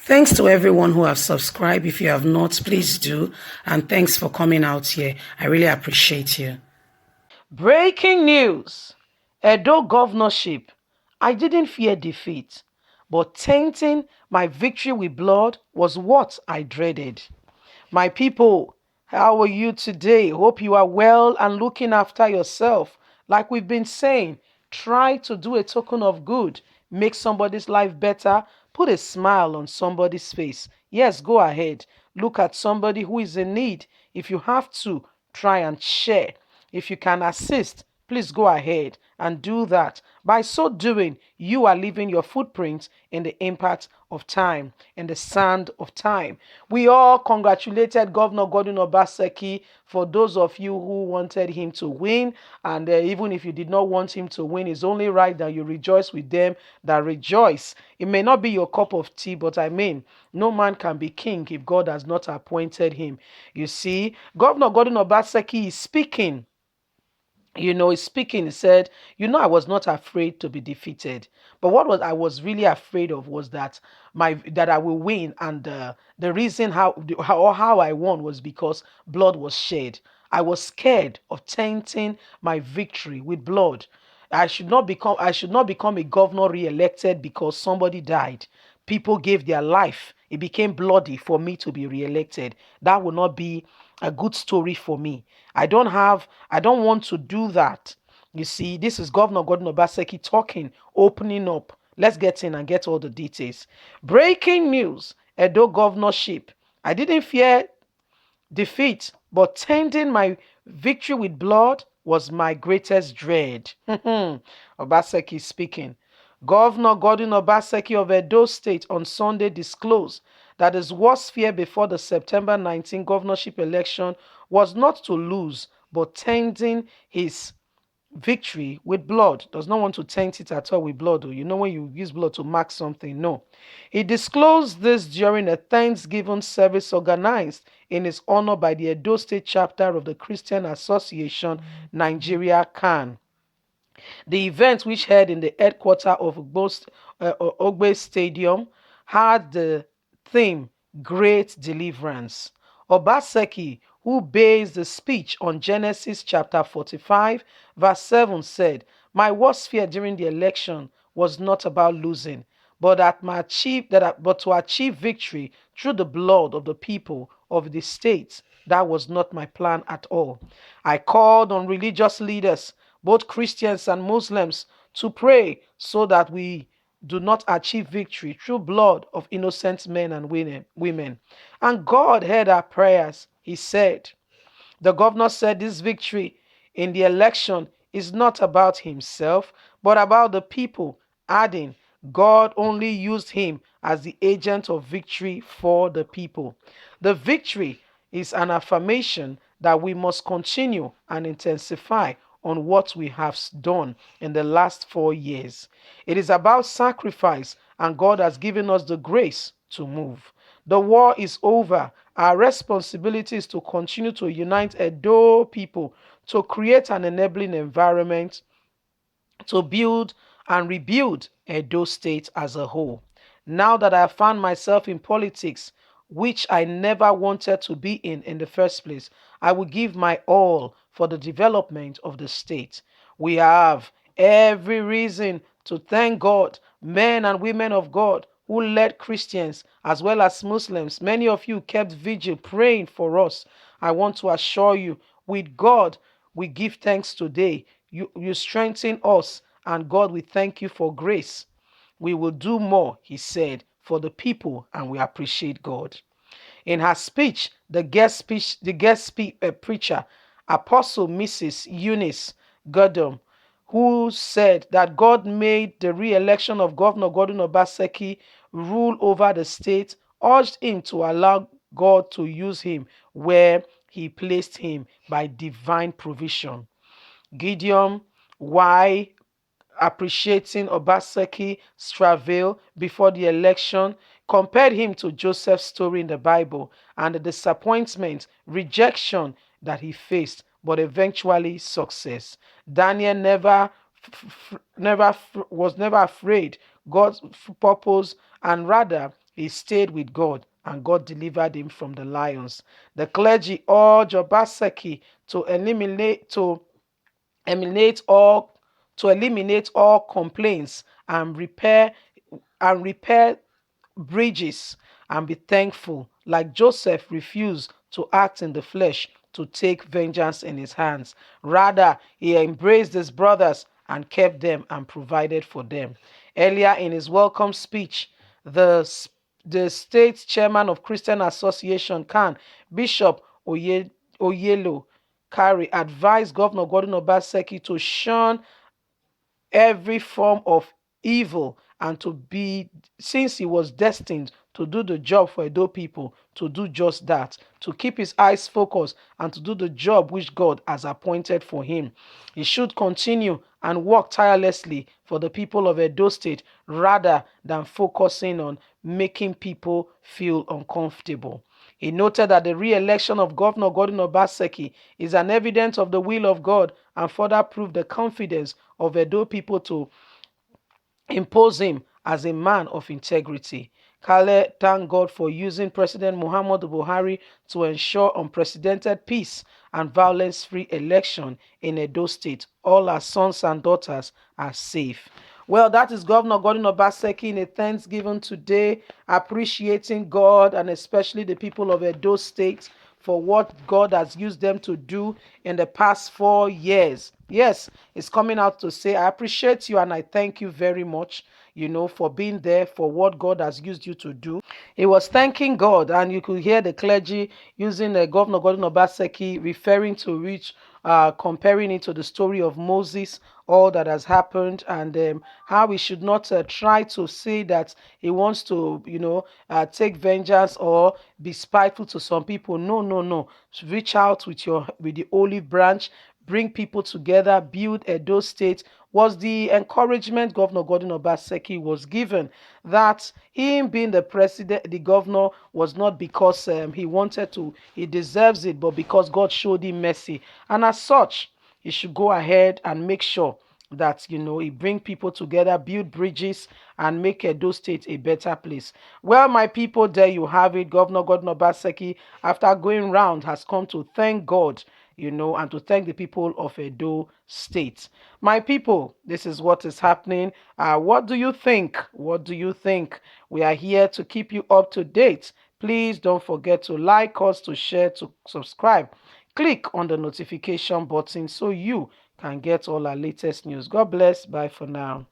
Thanks to everyone who have subscribed. If you have not, please do. And thanks for coming out here. I really appreciate you. Breaking news. Edo governorship. I didn't fear defeat, but tainting my victory with blood was what I dreaded. My people, how are you today? Hope you are well and looking after yourself. Like we've been saying, try to do a token of good. Make somebody's life better. Put a smile on somebody's face. Yes, go ahead. Look at somebody who is in need. If you have to, try and share. If you can assist, please go ahead and do that. By so doing, you are leaving your footprint in the impact of time, in the sand of time. We all congratulated Governor Godwin Obaseki for those of you who wanted him to win. And even if you did not want him to win, it's only right that you rejoice with them that rejoice. It may not be your cup of tea, but I mean, no man can be king if God has not appointed him. You see, Governor Godwin Obaseki is speaking. He's speaking. He said, I was not afraid to be defeated, but what was I was really afraid of was that I will win, and the reason how I won was because blood was shed. I was scared of tainting my victory with blood. I should not become a governor re-elected because somebody died. People gave their life. It became bloody for me to be re-elected. That would not be a good story for me. I don't want to do that. You see, this is Governor Gordon Obaseki talking, opening up. Let's get in and get all the details. Breaking news: Edo governorship. I didn't fear defeat, but tainting my victory with blood was my greatest dread. Obaseki speaking. Governor Gordon Obaseki of Edo State on Sunday disclosed that his worst fear before the September 19 governorship election was not to lose, but tainting his victory with blood. Does not want to taint it at all with blood. When you use blood to mark something, no. He disclosed this during a Thanksgiving service organized in his honor by the Edo State chapter of the Christian Association Nigeria CAN. The event, which held in the headquarters of Ogbe Stadium, had the theme Great Deliverance. Obaseki, who based the speech on Genesis chapter 45, verse 7, said, "My worst fear during the election was not about losing, but but to achieve victory through the blood of the people of the state. That was not my plan at all. I called on religious leaders, both Christians and Muslims, to pray so that we do not achieve victory through blood of innocent men and women. And God heard our prayers," he said. The governor said this victory in the election is not about himself, but about the people, adding, God only used him as the agent of victory for the people. The victory is an affirmation that we must continue and intensify on what we have done in the last 4 years. It is about sacrifice, and God has given us the grace to move. The war is over. Our responsibility is to continue to unite Edo people, to create an enabling environment, to build and rebuild Edo State as a whole. Now that I have found myself in politics, which I never wanted to be in the first place, I will give my all for the development of the state. We have every reason to thank God, men and women of God who led Christians as well as Muslims. Many of you kept vigil praying for us. I want to assure you, with God, we give thanks today. You strengthen us, and God, we thank you for grace. We will do more, he said, for the people, and we appreciate God. In her speech, the preacher, Apostle Mrs. Eunice Godum, who said that God made the re-election of Governor Gordon Obaseki rule over the state, urged him to allow God to use him where he placed him by divine provision. Gideon, why appreciating Obaseki's travail before the election, compared him to Joseph's story in the Bible and the disappointment, rejection that he faced, but eventually success. Daniel was never afraid God's purpose, and rather He stayed with God and God delivered him from the lions. The clergy urged Obaseki to eliminate all complaints and repair bridges and be thankful. Like Joseph refused to act in the flesh to take vengeance in his hands. Rather, he embraced his brothers and kept them and provided for them. Earlier in his welcome speech, the, the state chairman of Christian Association, CAN, Bishop Oyelo Kari, advised Governor Gordon Obaseki to shun every form of evil and to be, since he was destined to do the job for Edo people, to do just that, to keep his eyes focused and to do the job which God has appointed for him. He should continue and work tirelessly for the people of Edo State rather than focusing on making people feel uncomfortable. He noted that the re-election of Governor Gordon Obaseki is an evidence of the will of God and further proved the confidence of Edo people to impose him as a man of integrity. Kale thanked God for using President Muhammadu Buhari to ensure unprecedented peace and violence-free election in Edo State. All our sons and daughters are safe. Well, that is Governor Gordon Obaseki in a Thanksgiving today, appreciating God and especially the people of Edo State for what God has used them to do in the past 4 years. Yes, it's coming out to say, I appreciate you and I thank you very much, for being there, for what God has used you to do. He was thanking God, and you could hear the clergy using Governor Gordon Obaseki referring to which, comparing it to the story of Moses, all that has happened, and how we should not try to say that he wants to, take vengeance or be spiteful to some people. No, no, no. Reach out with the olive branch, bring people together, build Edo State, was the encouragement Governor Gordon Obaseki was given. That him being the president, the governor, was not because he wanted to, he deserves it, but because God showed him mercy. And as such, he should go ahead and make sure that he bring people together, build bridges, and make Edo State a better place. Well, my people, there you have it. Governor Gordon Obaseki, after going round, has come to thank God, and to thank the people of Edo State. My people, this is what is happening. What do you think? What do you think? We are here to keep you up to date. Please don't forget to like us, to share, to subscribe. Click on the notification button so you can get all our latest news. God bless. Bye for now.